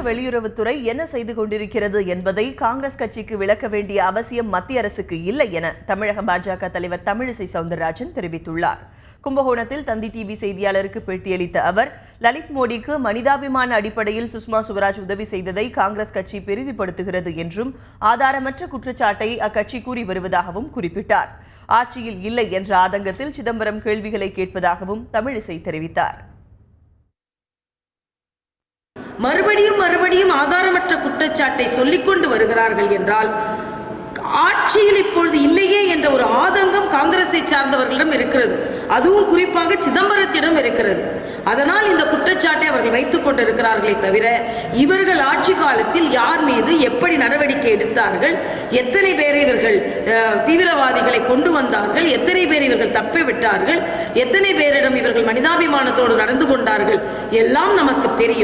வெளியுறவுத்துறை என்ன செய்து கொண்டிருக்கிறது என்பதை காங்கிரஸ் கட்சிக்கு விளக்க வேண்டிய அவசியம் மத்திய அரசுக்கு இல்லை என தமிழக பாஜக தலைவர் தமிழிசை சவுந்தரராஜன் தெரிவித்துள்ளார். கும்பகோணத்தில் தந்தி டிவி செய்தியாளருக்கு பேட்டியளித்த அவர், லலித் மோடிக்கு மனிதாபிமான அடிப்படையில் சுஷ்மா சுவராஜ் உதவி செய்ததை காங்கிரஸ் கட்சி பெரிதுபடுத்துகிறது என்றும் ஆதாரமற்ற குற்றச்சாட்டை அக்கட்சி கூறி வருவதாகவும் குறிப்பிட்டார். ஆட்சியில் இல்லை என்ற ஆதங்கத்தில் சிதம்பரம் கேள்விகளை கேட்பதாகவும் தமிழிசை தெரிவித்தார். மறுபடியும் ஆதாரமற்ற குற்றச்சாட்டை சொல்லிக் கொண்டு வருகிறார்கள் என்றால் ஆட்சியில் இப்பொழுது இல்லையே என்ற ஒரு ஆதங்கம் காங்கிரஸை சார்ந்தவர்களிடம் இருக்கிறது. அதுவும் குறிப்பாக சிதம்பரத்திடம் இருக்கிறது. அதனால் இந்த குற்றச்சாட்டை அவர்கள் வைத்துக் கொண்டிருக்கிறார்களே தவிர இவர்கள் ஆட்சி காலத்தில் யார் மீது எப்படி நடவடிக்கை எடுத்தார்கள், எத்தனை பேரை இவர்கள் தீவிரவாதிகளை கொண்டு வந்தார்கள், எத்தனை பேர் இவர்கள் தப்பி விட்டார்கள், எத்தனை பேரிடம் இவர்கள் மனிதாபிமானத்தோடு நடந்து கொண்டார்கள் எல்லாம் நமக்கு தெரியும்.